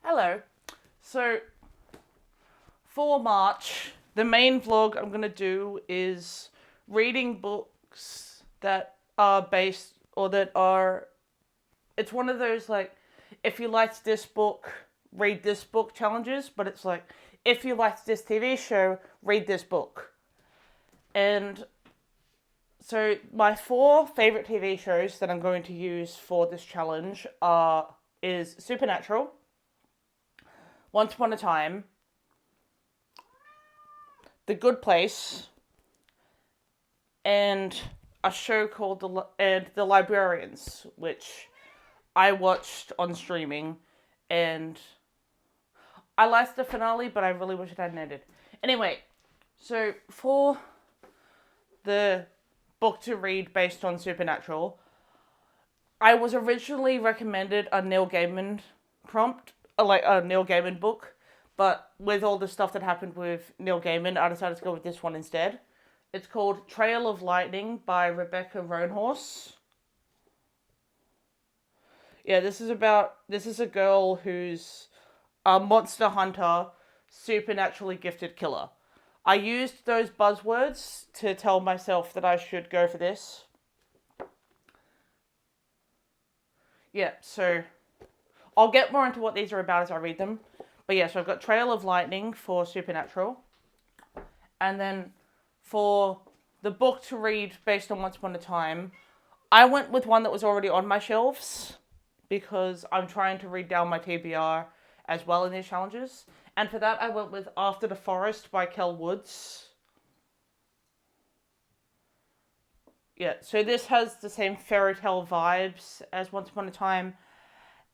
Hello. So, for March, the main vlog I'm going to do is reading books that are based, or that are, it's one of those, like, if you liked this book, read this book challenges, but it's like, if you liked this TV show, read this book. And so, my four favorite TV shows that I'm going to use for this challenge is Supernatural, Once Upon a Time, The Good Place, and a show called The Librarians, which I watched on streaming, and I liked the finale, but I really wish it hadn't ended. Anyway, so for the book to read based on Supernatural, I was originally recommended a Neil Gaiman a Neil Gaiman book, but with all the stuff that happened with Neil Gaiman, I decided to go with this one instead. It's called Trail of Lightning by Rebecca Roanhorse. Yeah, this is a girl who's a monster hunter, supernaturally gifted killer. I used those buzzwords to tell myself that I should go for this. Yeah, so I'll get more into what these are about as I read them. But yeah, so I've got Trail of Lightning for Supernatural. And then for the book to read based on Once Upon a Time, I went with one that was already on my shelves because I'm trying to read down my TBR as well in these challenges. And for that, I went with After the Forest by Kel Woods. Yeah, so this has the same fairy tale vibes as Once Upon a Time.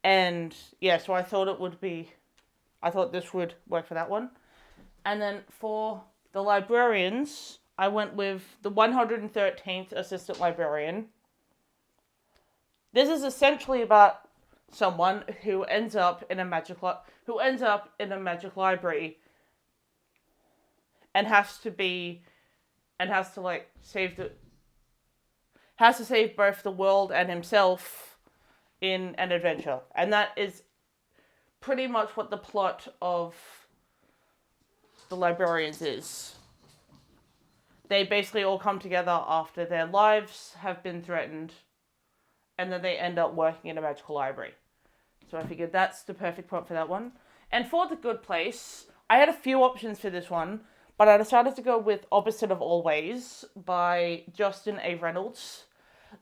And yeah, so I thought this would work for that one. And then for The Librarians, I went with the 113th Assistant Librarian. This is essentially about someone who ends up in a magic library and has to save both the world and himself in an adventure. And that is pretty much what the plot of The Librarians is. They basically all come together after their lives have been threatened, and then they end up working in a magical library. So I figured that's the perfect plot for that one. And for The Good Place, I had a few options for this one, but I decided to go with Opposite of Always by Justin A. Reynolds.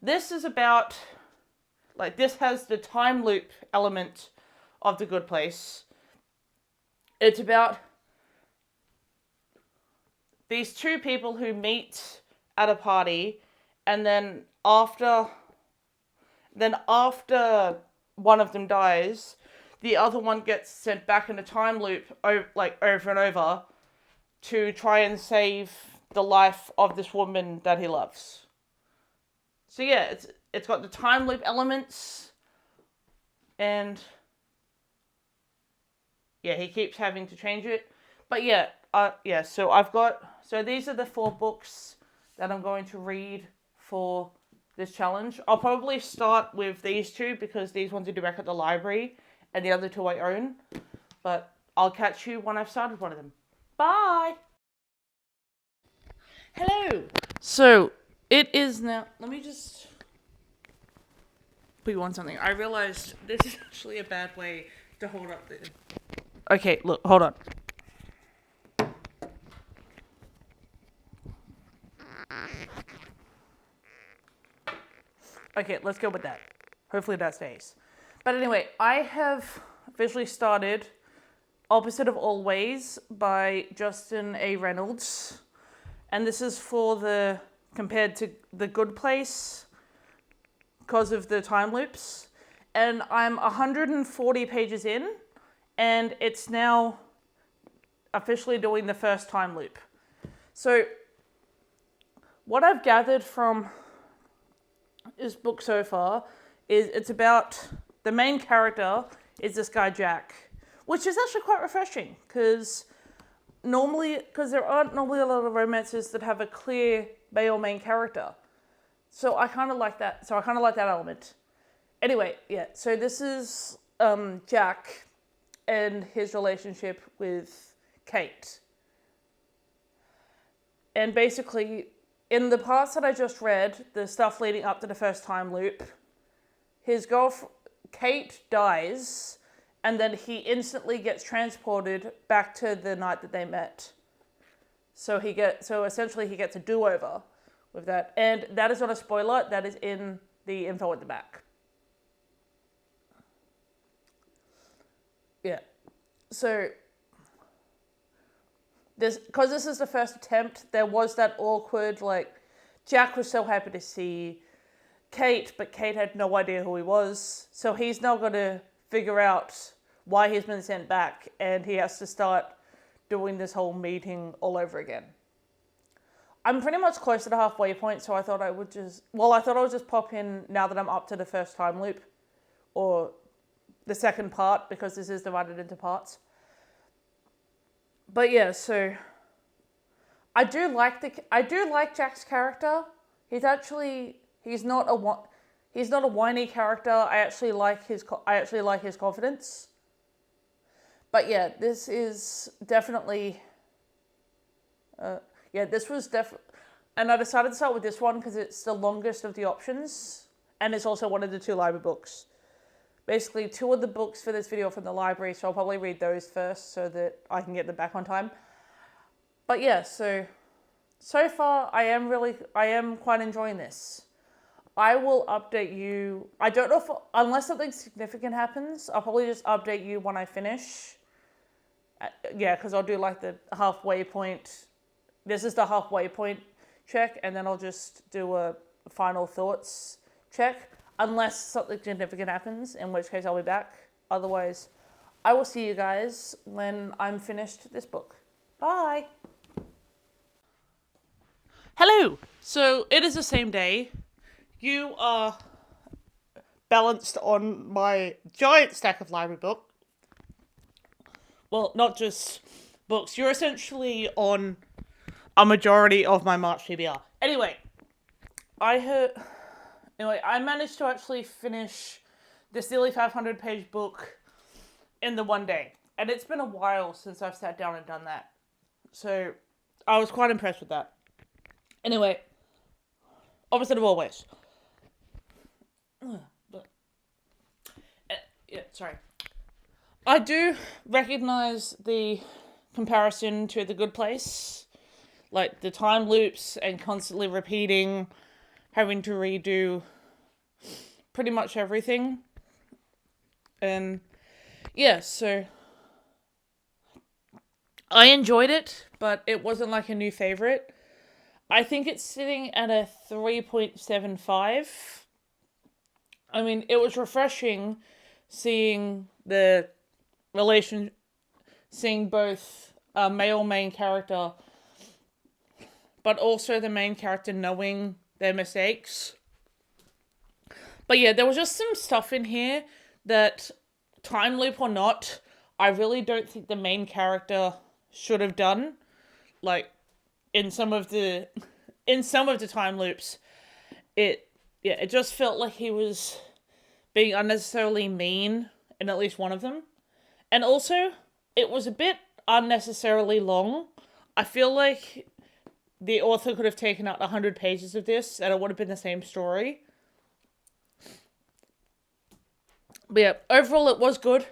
This is about, this has the time loop element of The Good Place. It's about these two people who meet at a party, and then after one of them dies, the other one gets sent back in a time loop over and over to try and save the life of this woman that he loves. So yeah, it's got the time loop elements, and yeah, he keeps having to change it. But so these are the four books that I'm going to read for this challenge. I'll probably start with these two because these ones are due back at the library and the other two I own. But I'll catch you when I've started one of them. Bye! Hello! So, it is now... Let me just put you on something. I realized this is actually a bad way to hold up the... Okay, look, hold on. Okay, let's go with that. Hopefully that stays. But anyway, I have officially started Opposite of Always by Justin A. Reynolds. And this is compared to The Good Place because of the time loops. And I'm 140 pages in, and it's now officially doing the first time loop. So, what I've gathered from this book so far is it's about the main character is this guy Jack, which is actually quite refreshing because there aren't normally a lot of romances that have a clear male main character. So I kind of like that. So I kind of like that element. Anyway, yeah. So this is Jack, and his relationship with Kate. And basically, in the parts that I just read, the stuff leading up to the first time loop, his girlfriend, Kate, dies, and then he instantly gets transported back to the night that they met. So essentially he gets a do-over with that. And that is not a spoiler, that is in the info at the back. Yeah. So because this is the first attempt, there was that awkward, like, Jack was so happy to see Kate, but Kate had no idea who he was. So he's now got to figure out why he's been sent back, and he has to start doing this whole meeting all over again. I'm pretty much close to the halfway point, so I thought I would just pop in now that I'm up to the first time loop, or the second part, because this is divided into parts. But yeah, so I do like Jack's character. He's not a whiny character. I actually like his confidence. But yeah, this is definitely and I decided to start with this one because it's the longest of the options, and it's also one of the 2 library books. Basically, 2 of the books for this video are from the library, so I'll probably read those first so that I can get them back on time. But yeah, so far I am quite enjoying this. I will update you. I don't know unless something significant happens, I'll probably just update you when I finish. Yeah, because I'll do like the halfway point. This is the halfway point check, and then I'll just do a final thoughts check. Unless something significant happens, in which case I'll be back. Otherwise, I will see you guys when I'm finished this book. Bye! Hello! So, it is the same day. You are balanced on my giant stack of library book. Well, not just books. You're essentially on a majority of my March TBR. Anyway, I managed to actually finish this nearly 500-page book in the one day. And it's been a while since I've sat down and done that. So, I was quite impressed with that. Anyway, opposite of always. Sorry. I do recognize the comparison to The Good Place. Like, the time loops and constantly repeating, having to redo pretty much everything. And yeah, so I enjoyed it, but it wasn't like a new favorite. I think it's sitting at a 3.75. I mean, it was refreshing seeing the relation, seeing both a male main character, but also the main character knowing their mistakes. But yeah, there was just some stuff in here that, time loop or not, I really don't think the main character should have done. Like, in some of the time loops, it just felt like he was being unnecessarily mean in at least one of them. And also, it was a bit unnecessarily long. I feel like the author could have taken out 100 pages of this and it would have been the same story. But yeah, overall it was good.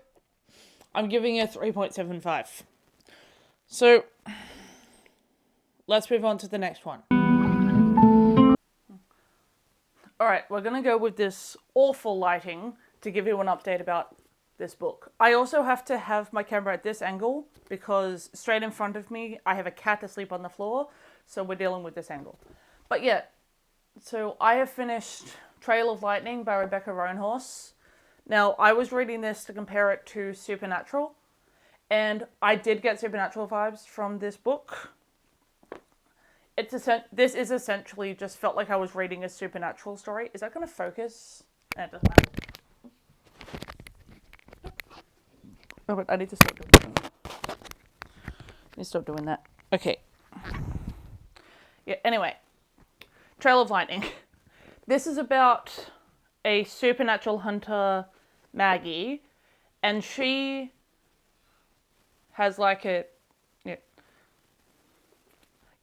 I'm giving it a 3.75. So, let's move on to the next one. Alright, we're going to go with this awful lighting to give you an update about this book. I also have to have my camera at this angle because straight in front of me I have a cat asleep on the floor, so we're dealing with this angle. But yeah, so I have finished Trail of Lightning by Rebecca Roanhorse. Now, I was reading this to compare it to Supernatural, and I did get Supernatural vibes from this book. This is essentially just felt like I was reading a Supernatural story. Is that going to focus? It doesn't matter. Oh, but I need to stop doing that. I need to stop doing that. Okay. Yeah, anyway. Trail of Lightning. This is about a supernatural hunter, Maggie, and she has like a, yeah,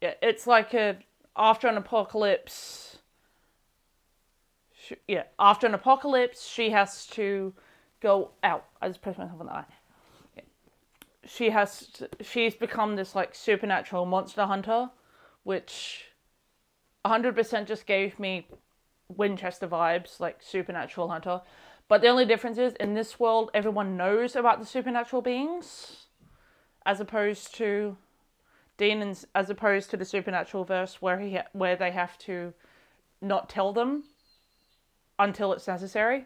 yeah, it's like a, after an apocalypse, after an apocalypse, she has to go out. I just pressed myself on the eye. She's become this like supernatural monster hunter, which 100% just gave me Winchester vibes, like supernatural hunter. But the only difference is, in this world, everyone knows about the supernatural beings, as opposed to demons, as opposed to the supernatural verse where they have to not tell them until it's necessary,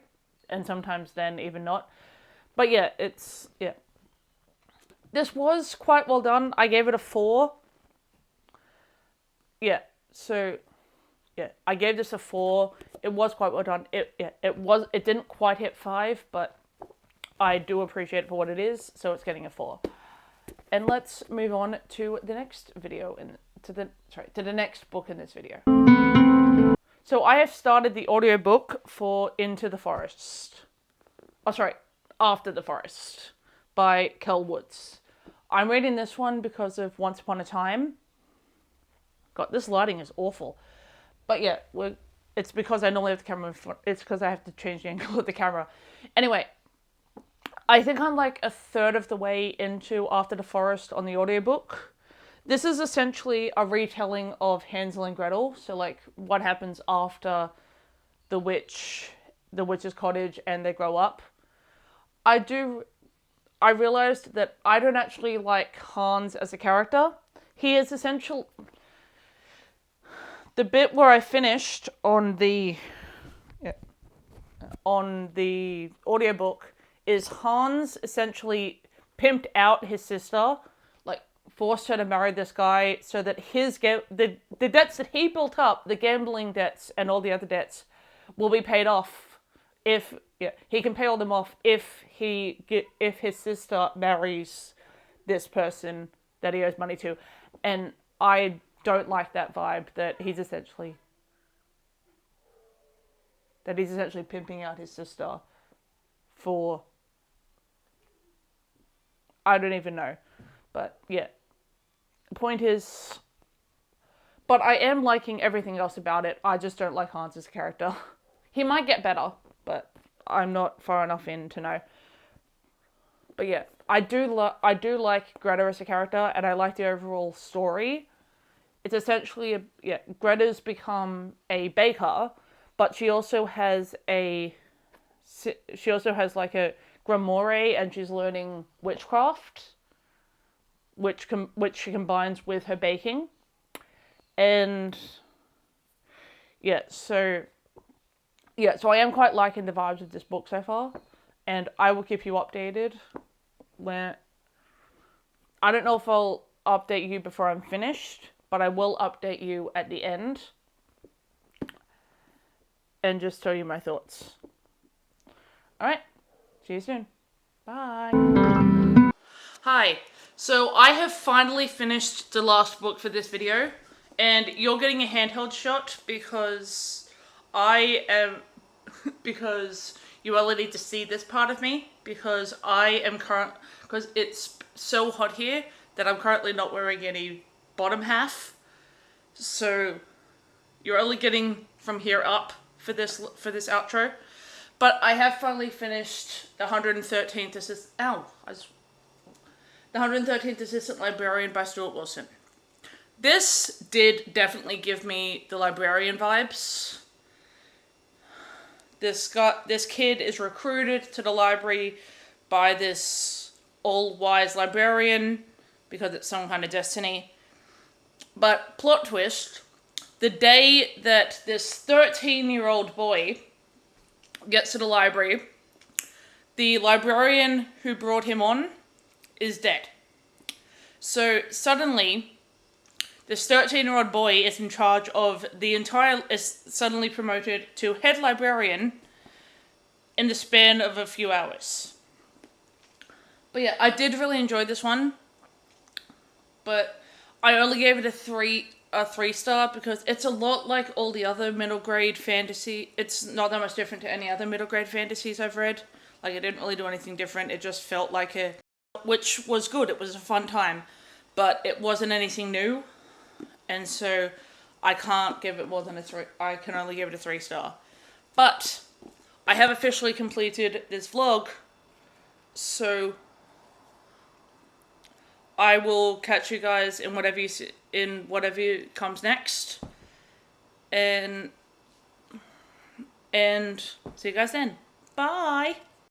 and sometimes then even not. But yeah, this was quite well done. I gave it a 4. Yeah, so yeah, I gave this a 4. It was quite well done. It didn't quite hit 5, but I do appreciate it for what it is, so it's getting a 4. And let's move on to the next video to the next book in this video. So I have started the audiobook for Into the Forest. Oh, sorry, After the Forest by Kel Woods. I'm reading this one because of Once Upon a Time. God, this lighting is awful. But yeah, it's because I normally have the camera in front. It's because I have to change the angle of the camera. Anyway, I think I'm like a third of the way into After the Forest on the audiobook. This is essentially a retelling of Hansel and Gretel. So like what happens after the witch's cottage and they grow up. I realized that I don't actually like Hans as a character. He is essential. The bit where I finished on the audiobook is Hans essentially pimped out his sister, like forced her to marry this guy so that the debts that he built up, the gambling debts and all the other debts, will be paid off if he can pay all them off if his sister marries this person that he owes money to. And I don't like that vibe that he's essentially pimping out his sister for, I don't even know. But yeah, the point is, but I am liking everything else about it. I just don't like Hans as a character. He might get better, but I'm not far enough in to know. But yeah, I do like Greta as a character, and I like the overall story. It's essentially Greta's become a baker, but she also has like a grimoire, and she's learning witchcraft, which she combines with her baking, and so I am quite liking the vibes of this book so far, and I will keep you updated when. I don't know if I'll update you before I'm finished, but I will update you at the end and just tell you my thoughts. Alright, see you soon. Bye. Hi, so I have finally finished the last book for this video, and you're getting a handheld shot because because you all need to see this part of me, because because it's so hot here that I'm currently not wearing any bottom half, so you're only getting from here up for this outro. But I have finally finished the 113th the 113th Assistant Librarian by Stuart Wilson. This did definitely give me the librarian vibes. This kid is recruited to the library by this all-wise librarian because it's some kind of destiny. But plot twist, the day that this 13-year-old boy gets to the library, the librarian who brought him on is dead. So suddenly, this 13-year-old boy is in charge of is suddenly promoted to head librarian in the span of a few hours. But yeah, I did really enjoy this one, but I only gave it a 3-star because it's a lot like all the other middle grade fantasy. It's not that much different to any other middle grade fantasies I've read. Like, it didn't really do anything different. It just felt like which was good. It was a fun time, but it wasn't anything new, and so I can't give it more than a 3. I can only give it a 3-star. But I have officially completed this vlog, so I will catch you guys in whatever comes next, and see you guys then. Bye.